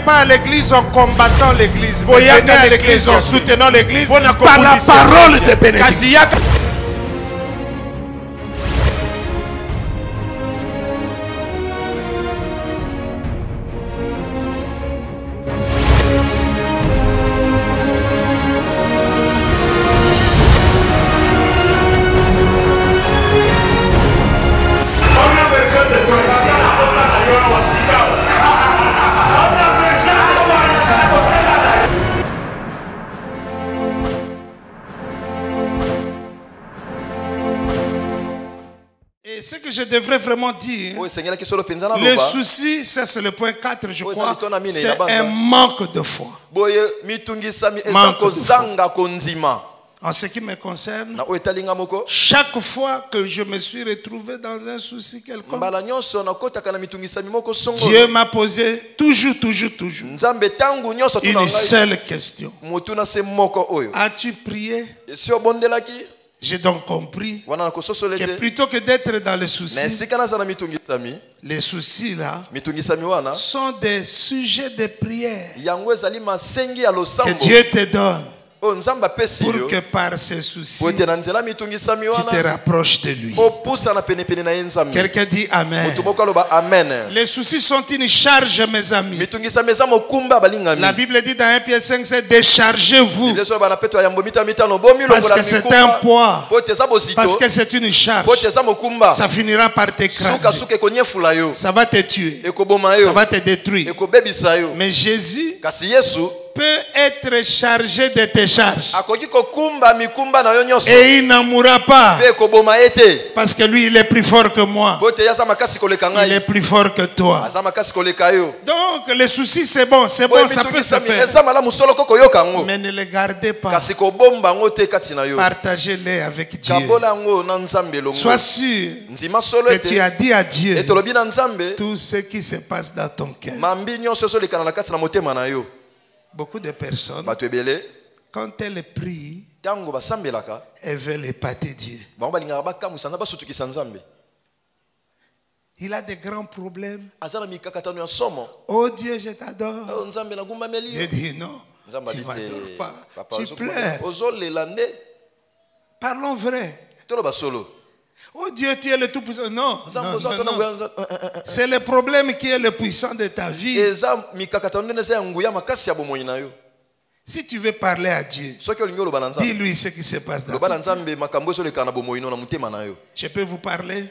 pas à l'église en combattant l'église. Venez à l'église en soutenant l'église par la parole de bénédiction. Ce que je devrais vraiment dire, le souci, ça c'est le point 4, je crois, c'est un manque de foi. En ce qui me concerne, chaque fois que je me suis retrouvé dans un souci quelconque, Dieu m'a posé toujours une seule question. As-tu prié? J'ai donc compris que plutôt que d'être dans les soucis, les soucis là sont des sujets de prière que Dieu te donne pour que par ces soucis, tu te rapproches de lui. Quelqu'un dit Amen. Les soucis sont une charge, mes amis. La Bible dit dans 1 Pierre 5, c'est déchargez-vous. Parce que c'est un poids. Parce que c'est une charge. Ça finira par t'écraser. Ça va te tuer. Ça va te détruire. Mais Jésus peut être chargé de tes charges. Et il n'en mourra pas. Parce que lui, il est plus fort que moi. Il est plus fort que toi. Donc, les soucis, c'est bon, ça peut se faire. Mais ne les gardez pas. Partagez-les avec Dieu. Sois sûr que tu as dit à Dieu tout ce qui se passe dans ton cœur. Beaucoup de personnes, quand elles prient, elles veulent épater Dieu. Il a des grands problèmes. Oh Dieu, je t'adore. Dieu dit non, tu ne m'adores pas. Tu pleures. Parlons vrai. Oh Dieu, tu es le tout-puissant. Non. C'est le problème qui est le puissant de ta vie. Si tu veux parler à Dieu, dis-lui ce qui se passe dans ta vie. Je peux vous parler?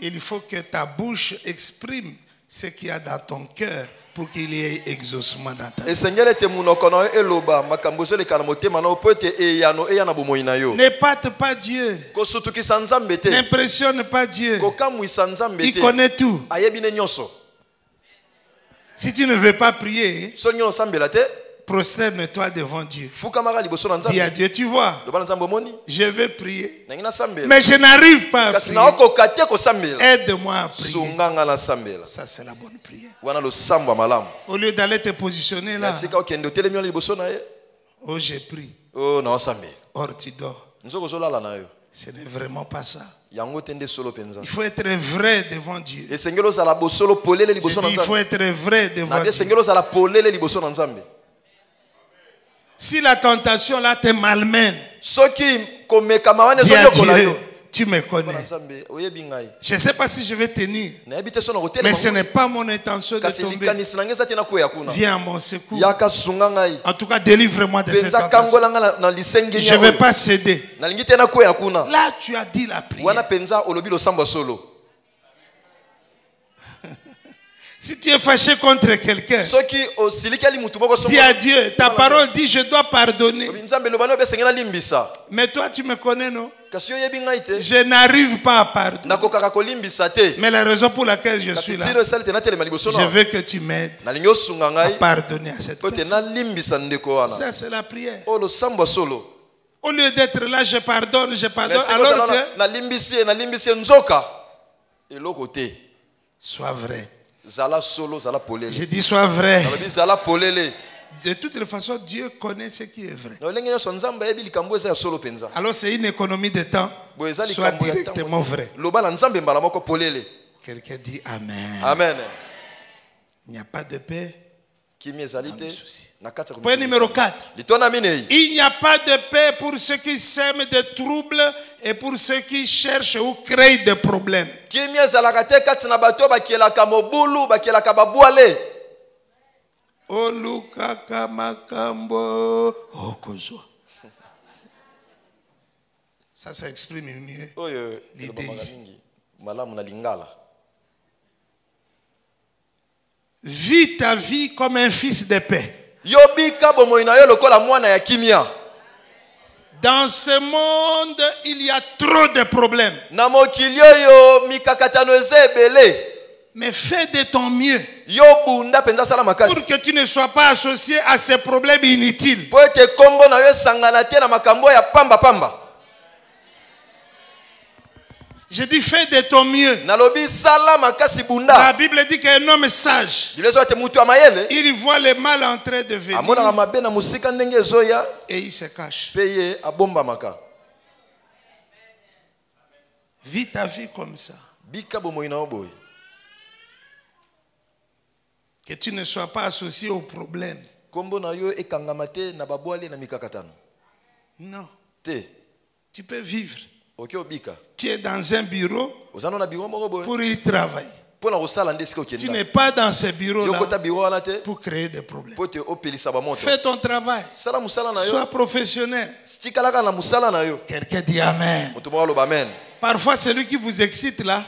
Il faut que ta bouche exprime ce qu'il y a dans ton cœur pour qu'il y ait exaucement dans ta vie. N'épate pas Dieu. N'impressionne pas Dieu. Il connaît tout. Si tu ne veux pas prier, prosterne-toi devant Dieu. Dis à Dieu, tu vois, je vais prier, mais je n'arrive pas à prier. Aide-moi à prier. Ça, c'est la bonne prière. Au lieu d'aller te positionner là, oh, j'ai pris. Or, tu dors. Ce n'est vraiment pas ça. Il faut être vrai devant Dieu. Je dis, il faut être vrai devant Dieu. Si la tentation là te malmène, dis à Dieu, tu me connais. Je ne sais pas si je vais tenir, mais ce n'est pas mon intention de tomber. Viens à mon secours. En tout cas, délivre-moi de cette tentation. Je ne vais pas céder. Là, tu as dit la prière. Si tu es fâché contre quelqu'un, dis à Dieu, ta parole dit je dois pardonner. Mais toi tu me connais, non? Je n'arrive pas à pardonner. Mais la raison pour laquelle je suis là, je veux que tu m'aides à pardonner à cette personne. Ça c'est la prière. Au lieu d'être là, je pardonne, alors que sois vrai. Je dis sois vrai. De toute façon, Dieu connaît ce qui est vrai. Alors c'est une économie de temps. Sois directement vrai. Quelqu'un dit Amen. Amen. Il n'y a pas de paix Point numéro 4. Il n'y a pas de paix pour ceux qui sèment des troubles et pour ceux qui cherchent ou créent des problèmes. Ça exprime mieux l'idée ici. Vis ta vie comme un fils de paix. Dans ce monde, il y a trop de problèmes. Mais fais de ton mieux pour que tu ne sois pas associé à ces problèmes inutiles. Je dis fais de ton mieux. La Bible dit qu'un homme sage, il voit le mal en train de venir et il se cache. Vis ta vie comme ça. Que tu ne sois pas associé au problème. Non. Tu peux vivre. Tu es dans un bureau pour y travailler. Tu n'es pas dans ce bureau-là pour créer des problèmes. Fais ton travail. Sois professionnel. Quelqu'un dit Amen. Parfois, celui qui vous excite là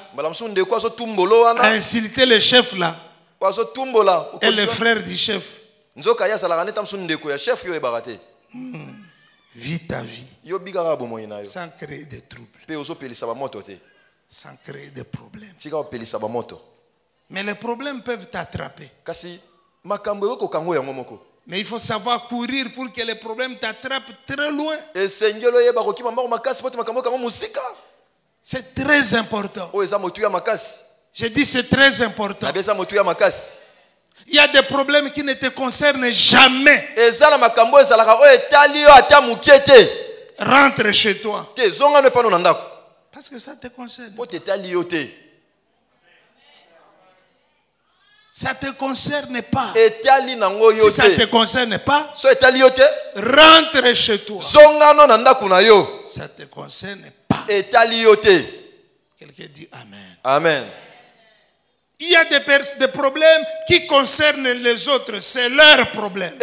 a insulté le chef là et le frère du chef. Vis ta vie sans créer de troubles, sans créer de problèmes. Mais les problèmes peuvent t'attraper. Mais il faut savoir courir pour que les problèmes t'attrapent très loin. C'est très important. Je dis c'est très important. Il y a des problèmes qui ne te concernent jamais. Rentre chez toi. Parce que ça te concerne. Ça ne te concerne pas. Si ça ne te concerne pas, rentre chez toi. Ça ne te concerne pas. Quelqu'un dit Amen. Amen. Il y a des problèmes qui concernent les autres. C'est leur problème.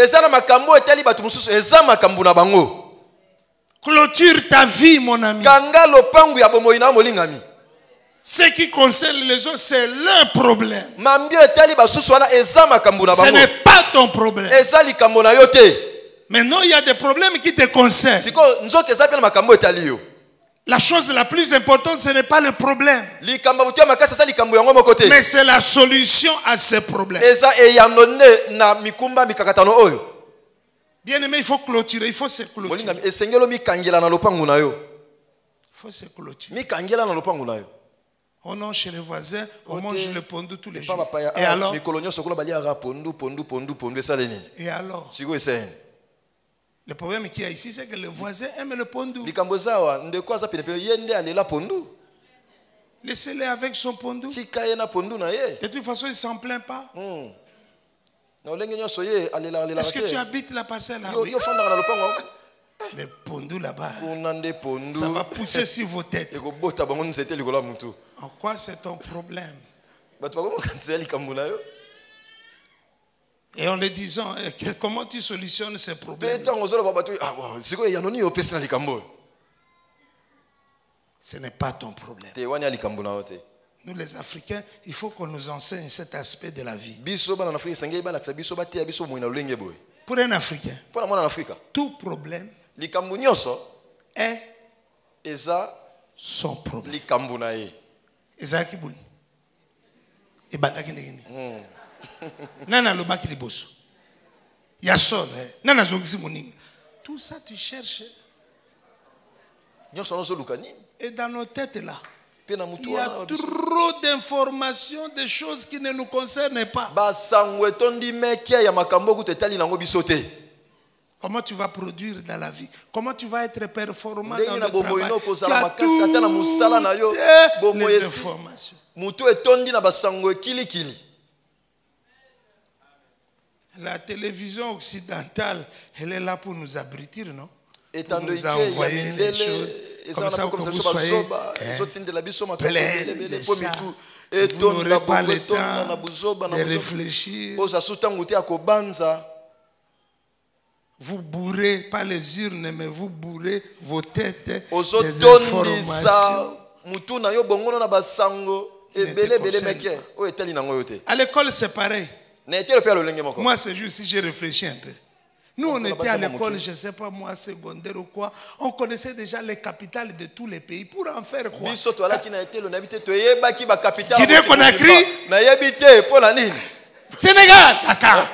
Clôture ta vie, mon ami. Ce qui concerne les autres, c'est leur problème. Ce n'est pas ton problème. Maintenant, il y a des problèmes qui te concernent. La chose la plus importante, ce n'est pas le problème, mais c'est la solution à ce problème. Bien aimé, il faut clôturer, il faut se clôturer. Il faut se clôturer. On mange chez les voisins, on mange le pondu tous les jours. Et alors? Et alors? Le problème qu'il y a ici, c'est que le voisin aime le pondu. Laissez-le avec son pondu. De toute façon, il ne s'en plaint pas. Est-ce que tu habites la parcelle là? Oui. Le pondu là-bas, ça va pousser sur vos têtes. En quoi c'est ton problème? Et en le disant, comment tu solutionnes ces problèmes? Ce n'est pas ton problème. Nous les Africains, il faut qu'on nous enseigne cet aspect de la vie. Pour un Africain, tout problème est son problème. Nana lobaki liboso. Yasol, nana zongisi moninga. Tout ça tu cherches. Et dans nos têtes là, il y a trop d'informations, de choses qui ne nous concernent pas. Comment tu vas produire dans la vie? Comment tu vas être performant dans le travail? Tu as toutes les informations. La télévision occidentale, elle est là pour nous abriter, non? Étant pour nous envoyer les choses comme ça, que vous soyez pleins de ça. Vous n'aurez pas le temps de réfléchir. Vous bourrez, pas les urnes, mais vous bourrez vos têtes des informations. À l'école, c'est pareil. Moi, c'est juste si j'ai réfléchi un peu. Nous, on était à l'école, je ne sais pas moi, secondaire ou quoi. On connaissait déjà les capitales de tous les pays. Pour en faire quoi? Guinée-Conakry, Sénégal, Dakar.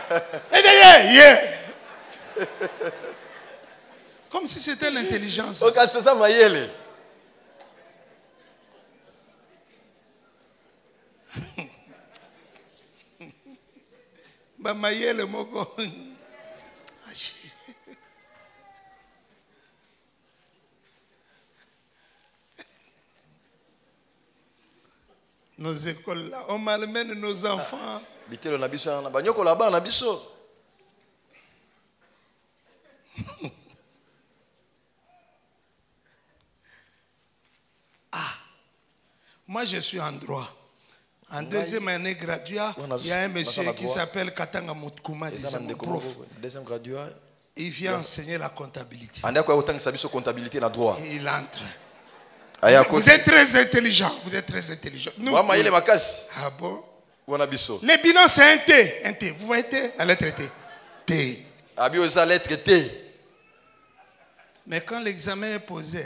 Comme si c'était l'intelligence. Mayele moko. Nos écoles là, on malmène nos enfants. Moi je suis en droit. En deuxième année graduat, il y a un monsieur qui s'appelle Katanga Moutkuma, mon prof. Il vient enseigner la comptabilité. Il entre. Vous êtes très intelligent. Vous êtes très intelligent. Nous, ah bon? Les bilans, c'est un T. Un T. Vous voyez T? La lettre T. T. Mais quand l'examen est posé,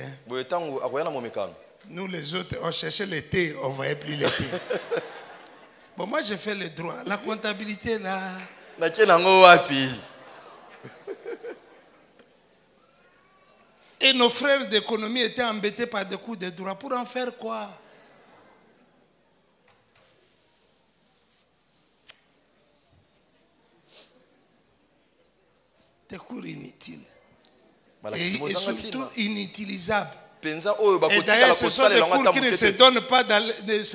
nous les autres, on cherchait les T, on ne voyait plus les T. Bon, moi, j'ai fait le droit. La comptabilité, là. Et nos frères d'économie étaient embêtés par des cours de droit. Pour en faire quoi? Des cours inutiles. Et surtout inutilisables. Et d'ailleurs, ce sont des cours qui ne se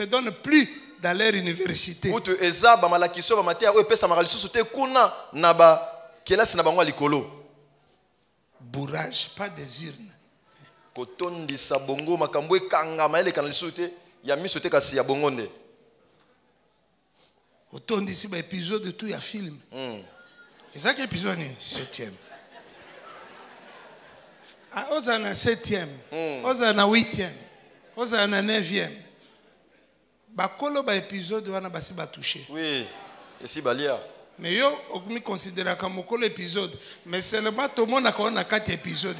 donnent plus dans leur université. Bourrage, pas des urnes. Autant d'ici, épisode de tout, il y a film. C'est ça qui est épisode 7e. On a 7e, on a 8e, on a 9e. Bakolo ba épisode wana basi ba touché. Oui, et si balia. Mais yo on considère comme un épisode, mais seulement tout le monde a 4 épisodes.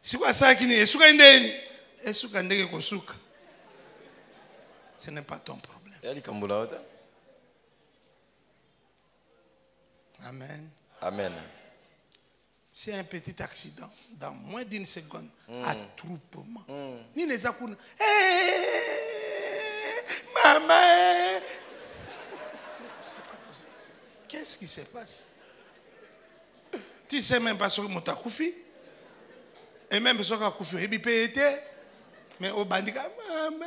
Si quoi ça qui n'est suka ndeni, et suka ndenge ko suka. Ce n'est pas ton problème. Amen. Amen. C'est un petit accident, dans moins d'une seconde, attroupement. Ni les akuna. Maman! C'est pas possible. Qu'est-ce qui se passe? Tu sais même pas ce que tu as koufi. Et même ce que tu as koufi, et puis mais au bandika, maman,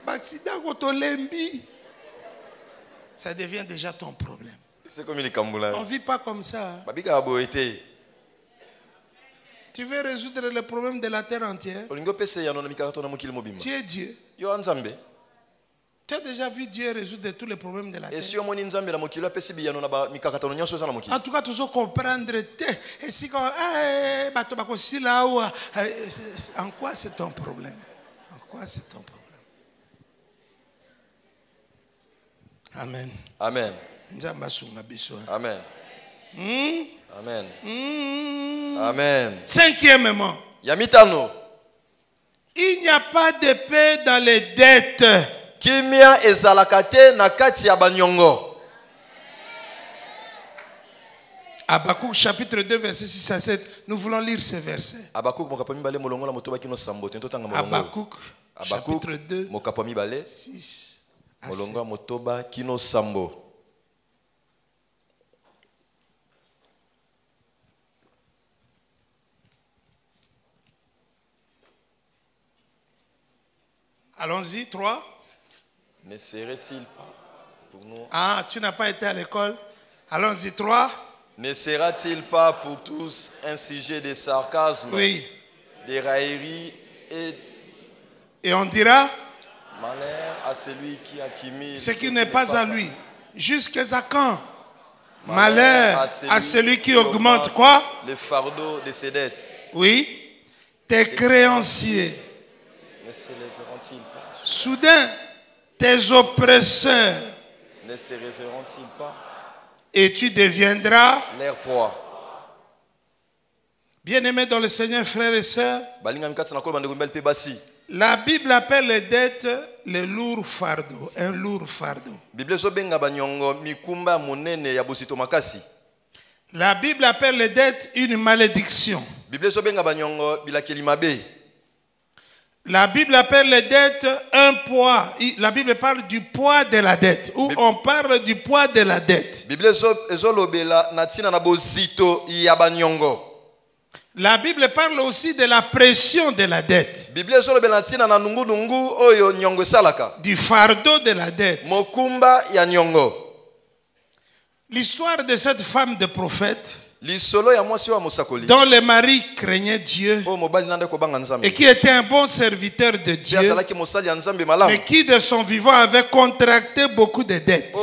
accident contre l'embi. Ça devient déjà ton problème. C'est comme les Kamboula. On ne vit pas comme ça. Tu veux résoudre le problème de la terre entière? Tu es Dieu. Tu as déjà vu Dieu résoudre tous les problèmes de la terre? En tout cas, tu dois comprendre. En quoi c'est ton problème? En quoi c'est ton problème? Amen. Amen. Amen. Amen. Amen. Cinquièmement, il n'y a pas de paix dans les dettes. Kimia ezalakate na kati ya banyongo. Habakkuk chapitre 2 verset 6 à 7. Nous voulons lire ce verset. Habakkuk chapitre 2 6 à 7. Motoba kino sambo. Allons-y, 3. Ne serait-il pas pour nous... Ah, tu n'as pas été à l'école. Allons-y, 3. Ne sera-t-il pas pour tous un sujet de sarcasme, oui, de raillerie et on dira malheur à celui qui accumule ce qui n'est pas à lui. Jusqu'à quand? Malheur à celui qui augmente quoi? Le fardeau de ses dettes. Oui. Tes créanciers. Ne se référeront-ils pas? Soudain, tes oppresseurs. Ne se référeront-ils pas? Et tu deviendras leur proie. Bien-aimés dans le Seigneur, frères et sœurs, la Bible appelle les dettes le lourd fardeau, un lourd fardeau. La Bible appelle les dettes une malédiction. La Bible appelle les dettes un poids. La Bible parle du poids de la dette. Ou on parle du poids de la dette. La Bible parle aussi de la pression de la dette. Du fardeau de la dette. L'histoire de cette femme de prophète dont le mari craignait Dieu et qui était un bon serviteur de Dieu, mais qui de son vivant avait contracté beaucoup de dettes.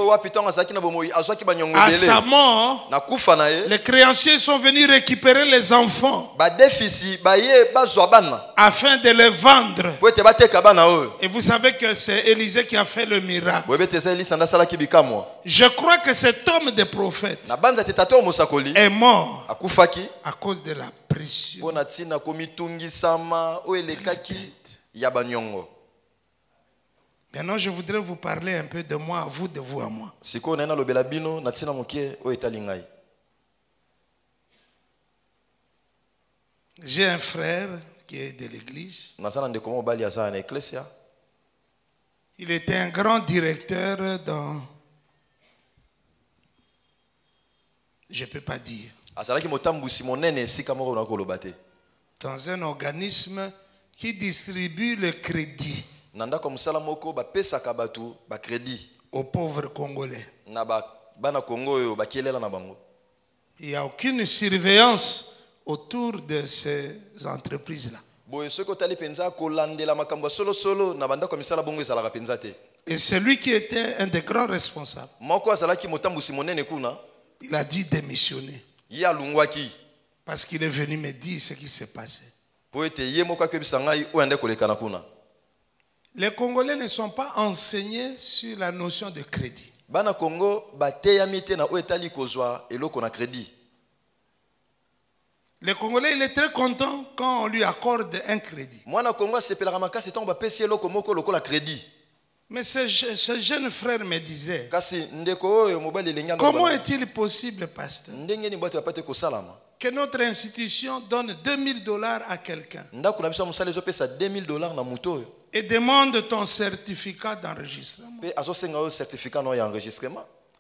À sa mort, les créanciers sont venus récupérer les enfants afin de les vendre. Et vous savez que c'est Élisée qui a fait le miracle. Je crois que cet homme de prophète est mort à cause de la pression. Maintenant, je voudrais vous parler un peu de moi à vous, de vous à moi. J'ai un frère qui est de l'église. Il était un grand directeur dans... Je ne peux pas dire. Dans un organisme qui distribue le crédit aux pauvres Congolais. Il n'y a aucune surveillance autour de ces entreprises-là. Et celui qui était un des grands responsables, il a dû démissionner. Parce qu'il est venu me dire ce qui s'est passé. Les Congolais ne sont pas enseignés sur la notion de crédit. Le Congolais, il est très content quand on lui accorde un crédit. Mais ce jeune frère me disait, comment est-il possible, pasteur, que notre institution donne $2000 à quelqu'un et demande ton certificat d'enregistrement,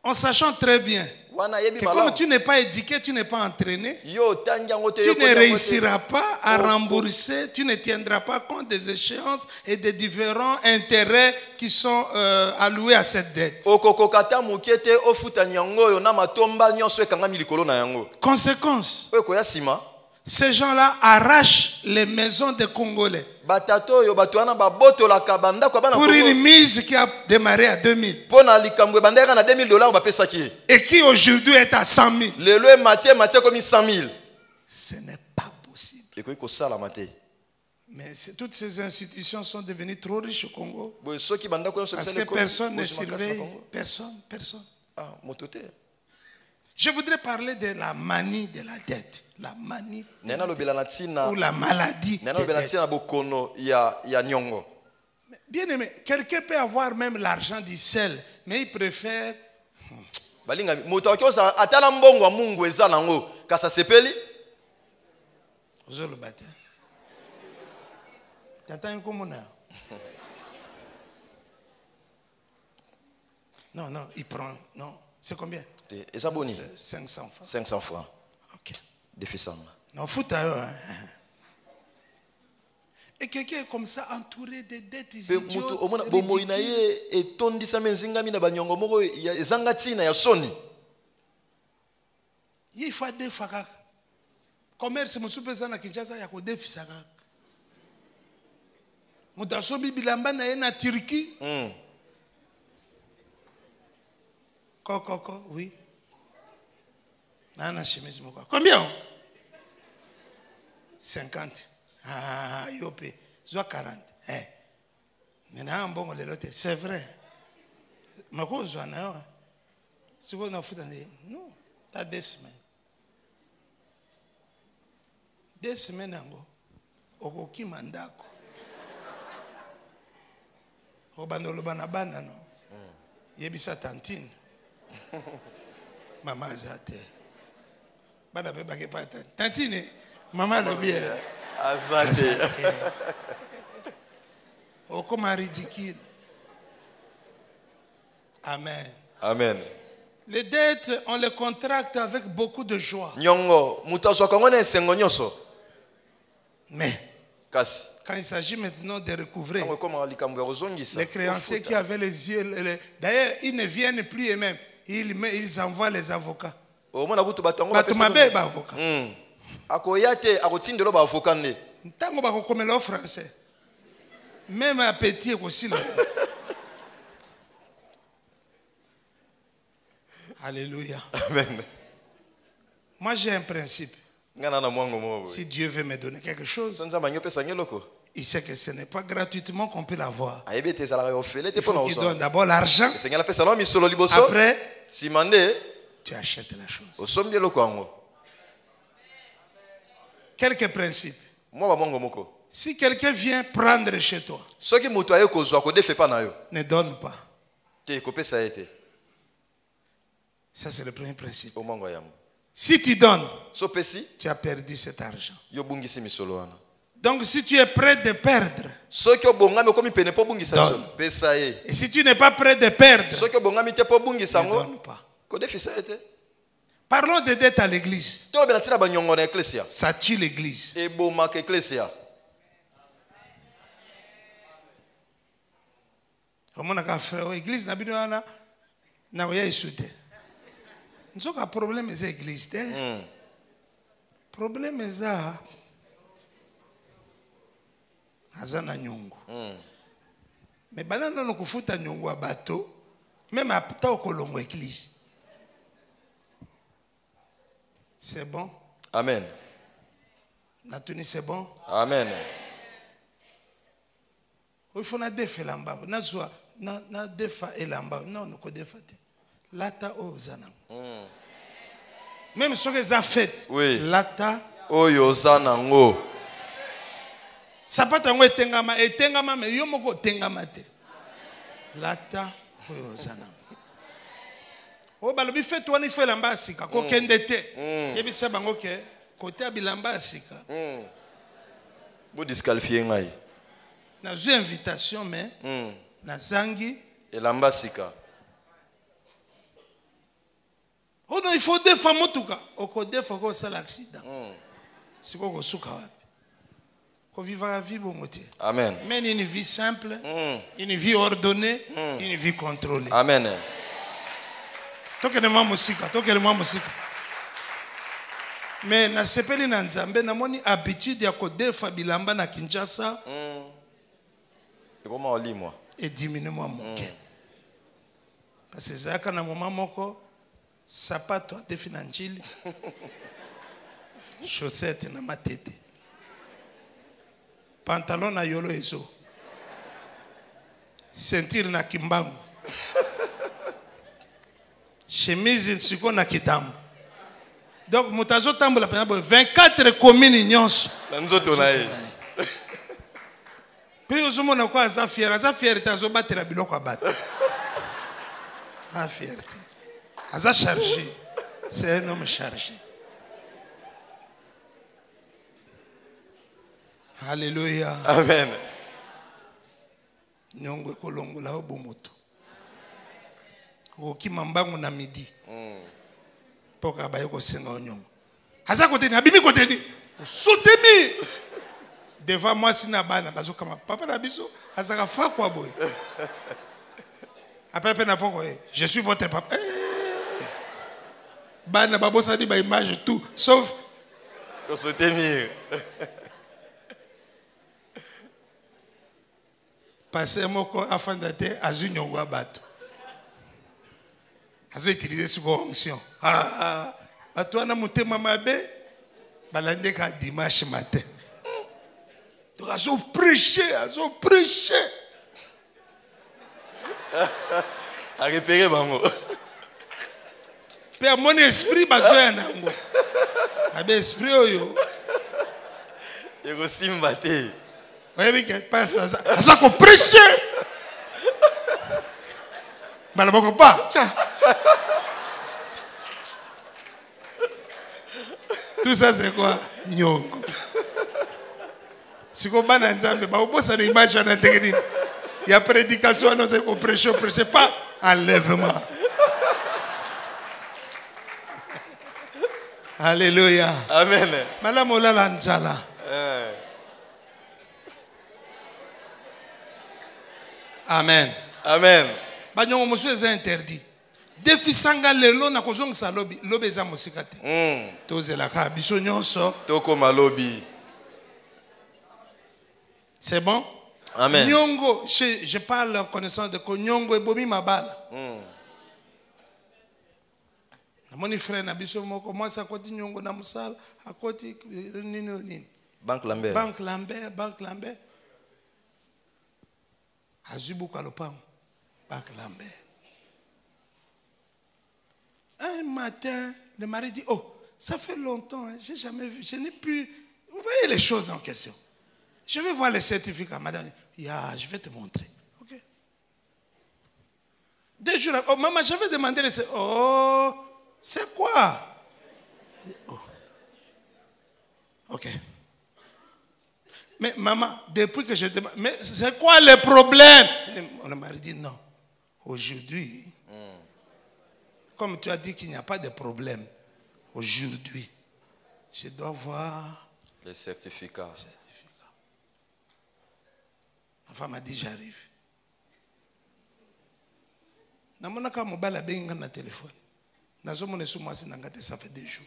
en sachant très bien que comme tu n'es pas éduqué, tu n'es pas entraîné, tu ne réussiras pas à rembourser, tu ne tiendras pas compte des échéances et des différents intérêts qui sont alloués à cette dette. Conséquence, ces gens-là arrachent les maisons des Congolais pour une mise qui a démarré à 2000 et qui aujourd'hui est à 100 000. Ce n'est pas possible. Mais toutes ces institutions sont devenues trop riches au Congo parce que personne ne surveille. Personne. Je voudrais parler de la manie de la dette. La manie de la dette, ou la maladie de la dette. Bien aimé, quelqu'un peut avoir même l'argent du sel, mais il préfère... Non, il prend... Non, c'est combien? 500 francs. 500 francs. Ok. Déficient. Non, fout à eux. Et quelqu'un est comme ça entouré de dettes idiotes, il faut des fois commerce musupeza na Kinshasa ya ko defisa kaka. Mutasobi bilamba na ye na Turquie. Coco, oui. Nana chemise moko. Combien? 50. Ah, yopé. Soit 40. Maintenant, bon, c'est vrai. Mais quoi, je n'ai pas. Si vous n'avez pas non, tu as 2 semaines. 2 semaines, okoki mandako. Obandolo banabana no. Yebisa tantine. Maman zate. Bana beba ke pata. Tantine, maman lo bien. Azate. Oh, comment ridicule. Amen. Amen. Les dettes, on les contracte avec beaucoup de joie. Nyongo, mutazo kangone sengo nyoso. Mais kasi. Quand il s'agit maintenant de recouvrer les créanciers qui avaient les yeux, d'ailleurs, ils ne viennent plus eux-mêmes. Ils envoient les avocats. Français. Même à petit aussi. Alléluia. Amen. Moi, j'ai un principe. Si Dieu veut me donner quelque chose, il sait que ce n'est pas gratuitement qu'on peut l'avoir. Il faut qu'il donne d'abord l'argent. Après, tu achètes la chose. Quelques principes. Si quelqu'un vient prendre chez toi, ne donne pas. Ça, c'est le premier principe. Si tu donnes, tu as perdu cet argent. Donc si tu es prêt de perdre, donne. Et si tu n'es pas prêt de perdre, ne donne pas. Parlons des dettes à l'église. Ça tue l'église. L'église n'a pas de problème avec l'église. Problème est ça. Azana nyongo. Mais banana no kufuta nyongo bateau, même à ta kolongo église. C'est bon? Amen. Natuni c'est bon? Amen. Il faut na defa lamba, na zwa na defa elamba, non no ko defa te. Lata ozana. Même ce que ça fait. Oui. Lata oyozana ngo. Sapata ngo etengama me yo moko tengama te. Lata oyozana. O balobi fait wani fait lamba sika ko kende te. Yebisa bango ke côté abilamba sika. Bo disqualifier ngai. Na zu invitation mais na zangi elamba sika. Oh non, il faut des femmes en tout cas. Au des fois qu'on a l'accident. C'est quoi qu'on souka wapi? Qu'on vive la vie bon côté. Amen. Mais une vie simple, une vie ordonnée, une vie contrôlée. Amen. Toke ne musika, toke ne musika. Mais na sepeli na nzambe na moni habitude ya ko defa bilamba na Kinshasa. Comment on lit moi? Et diminue moi mon cœur. Parce que ça quand na maman moko sapato defina njili. Chaussette na matete. Pantalon na yolo ezo. Ceinture na kimbangu. Chemise siko na kitamu. Donc mutazo tambola pena 24 communes nyonso. Nzoto na ye. Puis ozomona kwa za fierté azo batela biloko abata. Ah fierté. Aza chargé. C'est un homme chargé. Alléluia. Amen. Nyongwe kolongola obomoto. Oki mambangu na midi. Poka baye ko senga onyongo. Aza kote ni abimi kote ni. Sotemi. devant moi sina bana bazo kama papa na biso azaka fa kwa boy. Après na poko je suis votre papa. Bana babosa di ba image tout sauf Passer moko afandate azunyongwa bato. Azo utiliser sur onction. Bato na mutema mabe balande ka dimanche matin. Donc azo prêcher. A repérer bango. Père mon esprit bazoya nango. Abe esprit oyo. Ego simbate. Oui, que passe ça qu'on prêcher. Malaboko pas. Tout ça c'est quoi? Nyongo. Si on va dans Nzambe, bah au bout ça l'image en intégrité. Il y a prédication, non c'est qu'on prêche pas enlèvement. Alléluia. Amen. Madame Olala Nzala. Amen. Amen. Banyongo monsieur est interdit. Defisanga lelo na kozongisa lobi eza musika te. Tozela ka biso nyonso. Tokoma lobi. C'est bon? Amen. Nyongo, je parle en connaissance de Nyongo et Bomi Mabala. Mon frère na biso moko moi ça côté Nyongo na musala à côté nini. Banque Lambert. Banque Lambert. Azubu Kalopam, Banque Lambert. Un matin, le mari dit, oh, ça fait longtemps, hein, j'ai jamais vu, je n'ai plus... Vous voyez les choses en question. Je vais voir les certificats, madame. Je vais te montrer. Ok. 2 jours, oh, maman, j'avais demandé les... Oh, c'est quoi? Oh. Ok. Mais maman, depuis que je demande, mais c'est quoi le problème? Le mari dit non. Aujourd'hui, comme tu as dit qu'il n'y a pas de problème, aujourd'hui, je dois voir les certificats. Ma femme m'a dit j'arrive. Na mona ka mobala benga na téléphone. Nazo mona sou moi ça fait 2 jours.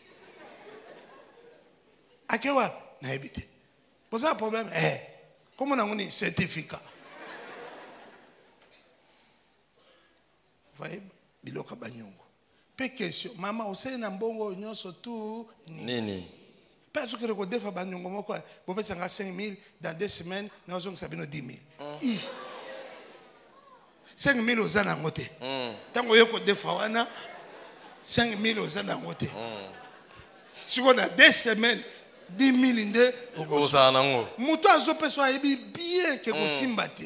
Akewa na ebité. Vous avez un problème? Comment on a un certificat? Vous voyez? Biloka Banyongo. Peu question. Maman, vous savez, Nambongo, nous sommes tout. Nini. Parce que le défa Banyongo, vous pouvez 5 000 dans 2 semaines, nous avons 10 000. 5 000 aux anangote. Tant que vous avez défa, 5 000 aux anangote. Si on a 2 semaines, 10 000 inde muto azopeso ayebi bien que ko simbate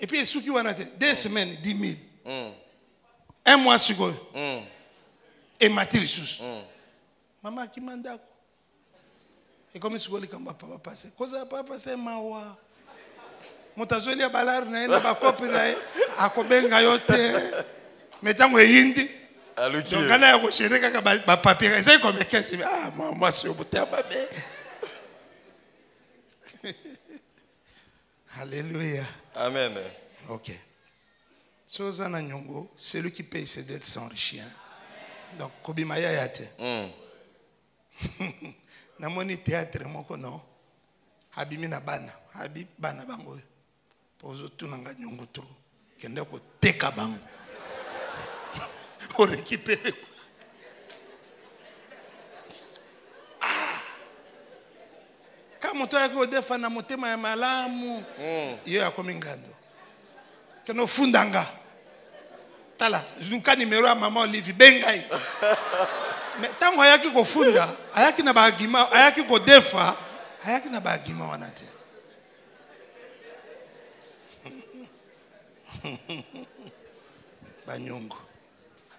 et puis souki wana te 2 semaines 10 000 1 mois sikoyo et matiri sus mama kimandako et comme sikoyo likamba papa passer koza papa passer mawa mutazoli balar na enda ba kopi na akobenga yote metango yindi. Donc, on a un papier. C'est comme moi, je suis au bout de Alléluia. Amen. Ok. Sozana Nyongo, celui qui paye ses dettes s'enrichit. Donc, Kobimaya Yate. Namoni théâtre, moko non. Habimi na bana. Habib bana bango. Pozo tunanga Nyongo trop. Kende ko teka bango. Pour récupérer. Quand mon toit est défendu, mon thème est malamu. Il y a comme un gando. Que nous fundanga. Tala, zunka numéro à maman Olivier Bengai. Mais tant qu'on y a qui ko funda, aya qui na bagima, aya qui ko défa, aya qui na bagima wanate. Banyongo.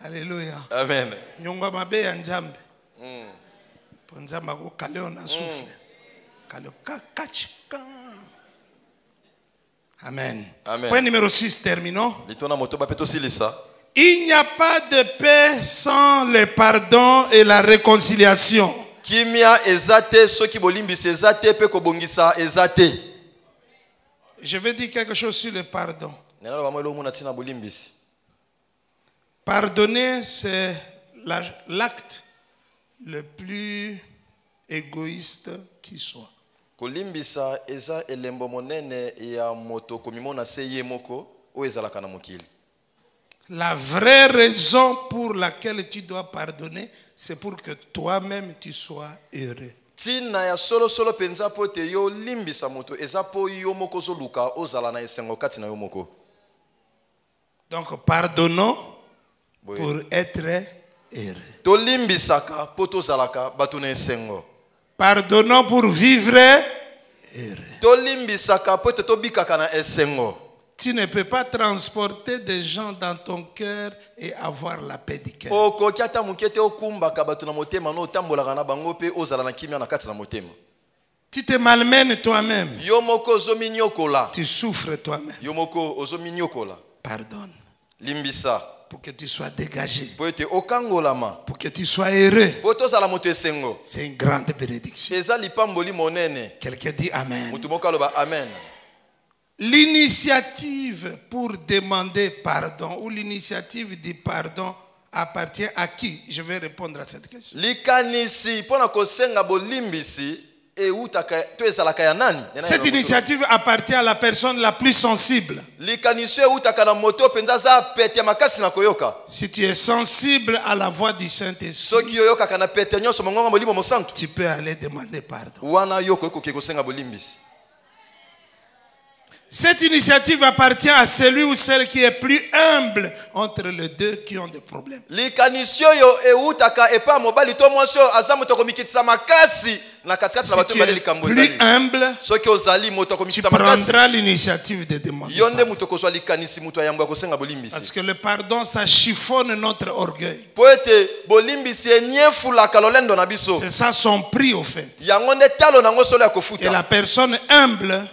Alléluia. Amen. Nyongo mabe ya Nzambe. Pour Nzambe ko kaleo na souffle. Kaleo kachika. Amen. Amen. Point numéro 6, terminons. Il n'y a pas de paix sans le pardon et la réconciliation. Kimia ezate soki bolimbisa ezate pe kobongisa ezate. Je vais dire quelque chose sur le pardon. Pardonner, c'est l'acte le plus égoïste qui soit. Kolimbisa eza elembo monene ya moto komimona se ye moko o ezalaka na mokili. La vraie raison pour laquelle tu dois pardonner, c'est pour que toi-même tu sois heureux. Tina ya solo penza pote yo limbisa moto eza po yo moko zoluka ozala na esengo kati na yo moko. Donc pardonnons pour être heureux. To limbisaka po tozalaka bato na esengo. Pardonnons pour vivre heureux. To limbisaka po te tobikaka na esengo. Tu ne peux pas transporter des gens dans ton cœur et avoir la paix du cœur. Tu te malmènes toi-même. Tu souffres toi-même. Pardonne. Pour que tu sois dégagé. Pour que tu sois heureux. C'est une grande bénédiction. Quelqu'un dit Amen. Amen. L'initiative pour demander pardon ou l'initiative du pardon appartient à qui? Je vais répondre à cette question. Cette initiative appartient à la personne la plus sensible. Si tu es sensible à la voix du Saint-Esprit, tu peux aller demander pardon. Cette initiative appartient à celui ou celle qui est plus humble entre les deux qui ont des problèmes. Si tu es plus humble, tu prendras l'initiative de demander pardon. Parce que le pardon, ça chiffonne notre orgueil. C'est ça son prix au fait. Et la personne humble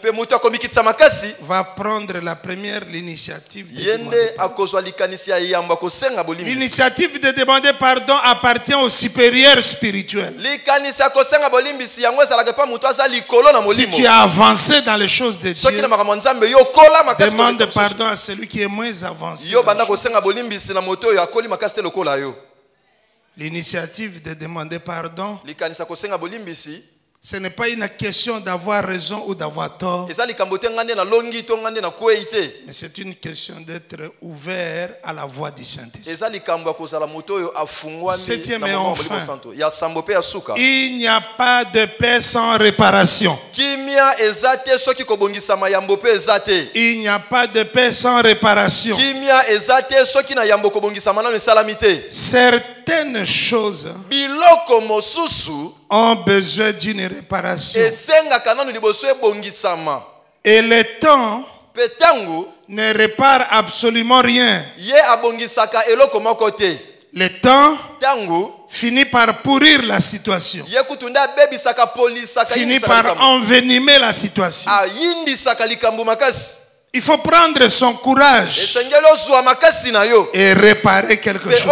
va prendre la première initiative de demander pardon. L'initiative de demander pardon appartient au supérieur spirituel. Si tu as avancé dans les choses de Dieu, demande pardon à celui qui est moins avancé. L'initiative de demander pardon, ce n'est pas une question d'avoir raison ou d'avoir tort, mais c'est une question d'être ouvert à la voix du Saint-Esprit. Septième et enfin, il n'y a pas de paix sans réparation. Il n'y a pas de paix sans réparation. Certaines choses ont besoin d'une réparation. Et le temps ne répare absolument rien. Le temps finit par pourrir la situation. Finit par envenimer la situation. Il faut prendre son courage et réparer quelque chose.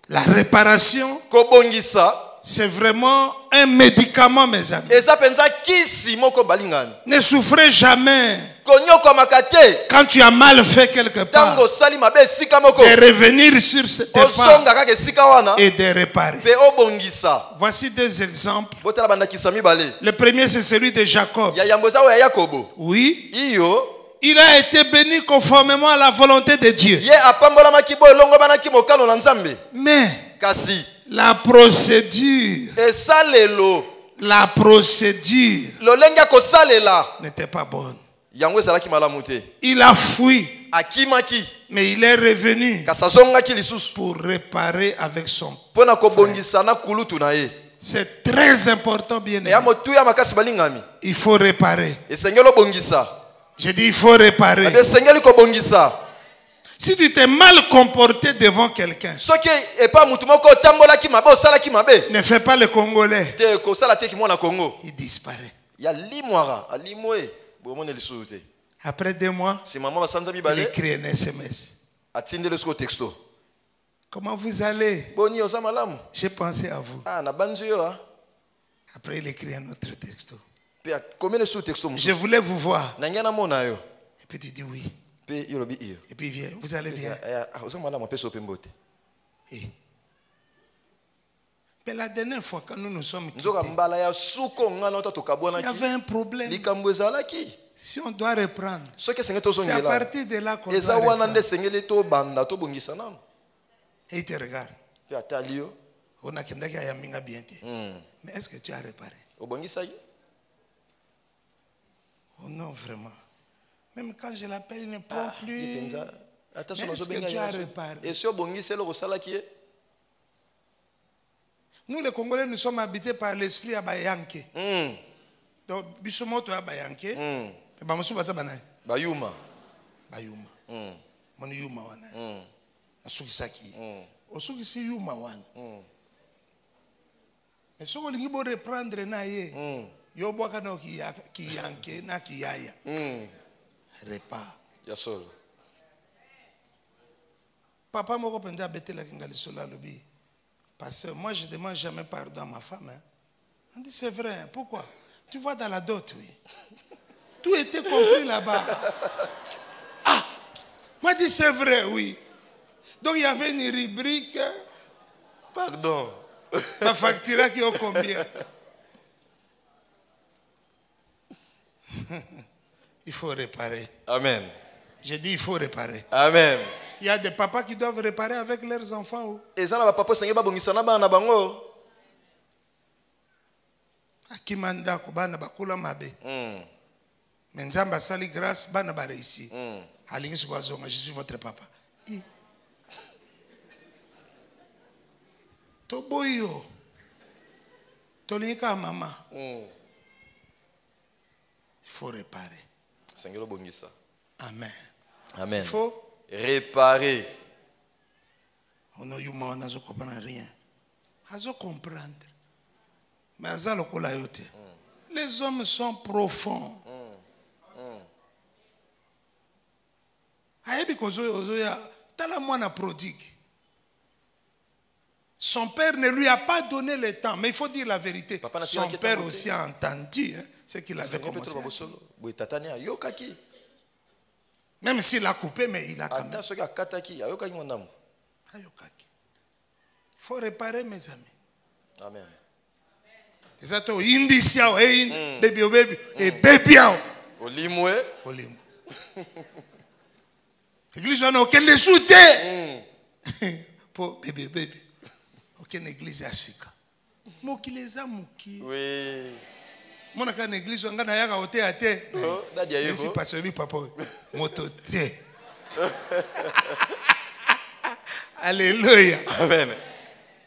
La réparation, c'est vraiment un médicament, mes amis. Ne souffrez jamais quand tu as mal fait quelque part, de revenir sur tes pas et de réparer. Voici deux exemples. Le premier, c'est celui de Jacob. Oui, il a été béni conformément à la volonté de Dieu. Mais la procédure n'était pas bonne. Il a fui, mais il est revenu pour réparer avec son frère. C'est très important, bien aimé. Il faut réparer. J'ai dit il faut réparer. Si tu t'es mal comporté devant quelqu'un, ne fais pas le Congolais. Il disparaît. Après 2 mois, il écrit un SMS. Comment vous allez? J'ai pensé à vous. Après, il écrit un autre texto. Je voulais vous voir. Et puis tu dis oui. Et puis il vient. Vous allez bien? Mais la dernière fois, quand nous nous sommes quittés, il y avait un problème. Si on doit reprendre, c'est à partir de là qu'on doit reprendre. Et il te regarde. On a bien. Mais est-ce que tu as réparé? Oh non, vraiment. Même quand je l'appelle, il ne parle plus. Mais est-ce que tu as réparé? Nous, les Congolais, nous sommes habités par l'esprit à Bayanke. Donc, Bissomoto à Bayanke. Bayuma. Mon Yuma wana. Asukisaki. Osukisi Yuma wana. Mais si on veut reprendre na ye, yo boka no ki yanke na ki yaya. Repas. Yasol. Papa moko penza betela kingali sola lobi. Parce que moi, je ne demande jamais pardon à ma femme. Hein. On dit, c'est vrai. Pourquoi? Tu vois dans la dot, oui. Tout était compris là-bas. Ah! Moi, dit, c'est vrai, oui. Donc, il y avait une rubrique. Pardon. Ma facture qui est combien? Il faut réparer. Amen. J'ai dit, il faut réparer. Amen. Il y a des papas qui doivent réparer avec leurs enfants. Et ça, papa na bango. Akimanda ko bana bakula mabe. Menzamba sali grâce bana ba réussi. Alingi swazonga, je suis votre papa. Toboyo. Tolika maman. Il faut réparer. Amen. Amen. Il faut réparer. On n'a comprendre rien. Azo comprendre. Mais azalo kola yote. Les hommes sont profonds. Ayebi kozo ya tala mwana prodigue. Son père ne lui a pas donné le temps, mais il faut dire la vérité. Son père aussi a entendu ce qu'il avait commencé. Même s'il a coupé, mais il a quand même. Il faut réparer, mes amis. Amen. Exactement. Indisia, baby, baby, et baby. Olimwe. Olimwe. L'église n'a aucun des soutiens. Pour baby, baby. Aucune église à Sika. Mokileza muki. Oui. Mon akana église on gana yaka ote ate. Oh, dadia yego. Merci pasteur bi papa. Motote. Alléluia. Amen.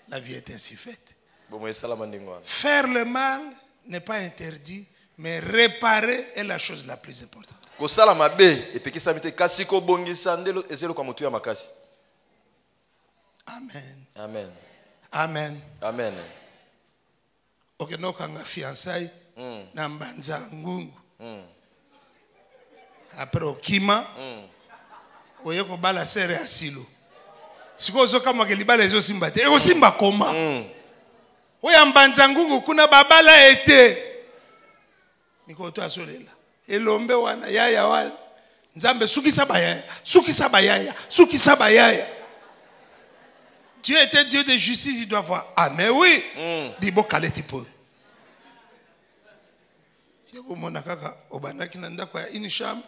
La vie est ainsi faite. Faire le mal n'est pas interdit, mais réparer est la chose la plus importante. Amen. Amen. Amen. Amen. Ok, no kanga fiançailles na mbanza ngungu. Après okima oye ko bala sere asilo. Siko zo kama ke libala ezo simba te. Eko simba koma. Oya mbanza ngungu kuna babala ete. Niko to asolela. Elombe wana yaya wana. Nzambe sukisa bayaya. Sukisa bayaya. Sukisa bayaya. Dieu était Dieu de justice, il doit voir. Ah, mais oui. Dis bon, calé tipo. Je vous montre kaka obana ki nanda kwa une chambre.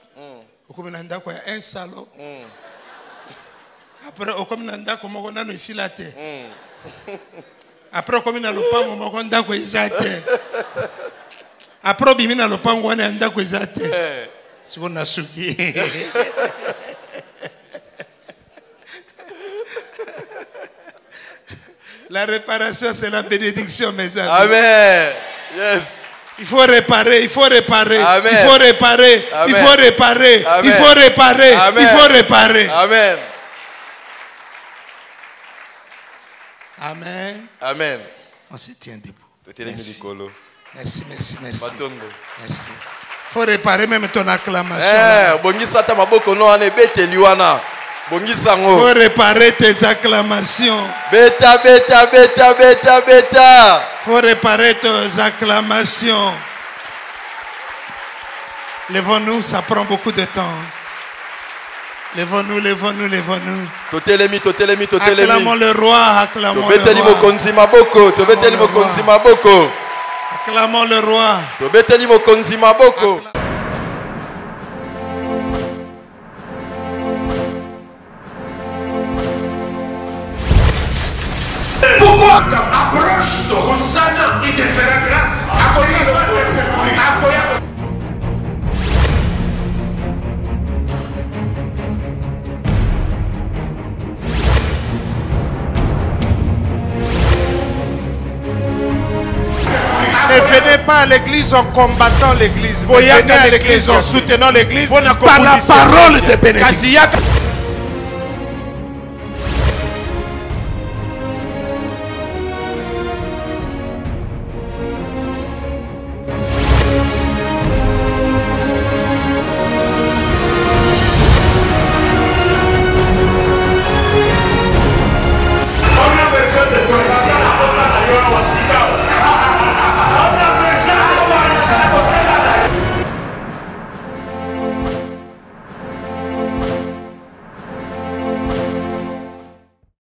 Okomi nanda kwa un salon. Après okomi nanda kwa moko nano ici la terre. Après okomi na lopango moko nda kwa izate. Après bimi na lopango wana nda kwa izate. Siko nasuki. La réparation, c'est la bénédiction, mes amis. Amen. Yes. Il faut réparer, il faut réparer. Amen. Il faut réparer. Amen. Il faut réparer. Amen. Il faut réparer. Amen. Il faut réparer. Amen. Amen. Amen. On se tient debout. Merci. Merci, merci, merci. Batondo. Merci. Il faut réparer même ton acclamation. Bongisa ta maboko no ane beteli wana. Faut réparer tes acclamations. Beta, beta, beta, beta, beta. Faut réparer tes acclamations. Lèvons-nous, ça prend beaucoup de temps. Lèvons-nous, lèvons-nous, lèvons-nous. Acclamons le roi, acclamons le roi. Acclamons le roi. Pourquoi approche-toi, Hosanna, il te fera grâce. Ne venez pas à l'église en combattant l'église. Venez à l'église en soutenant l'église par la parole de bénédiction.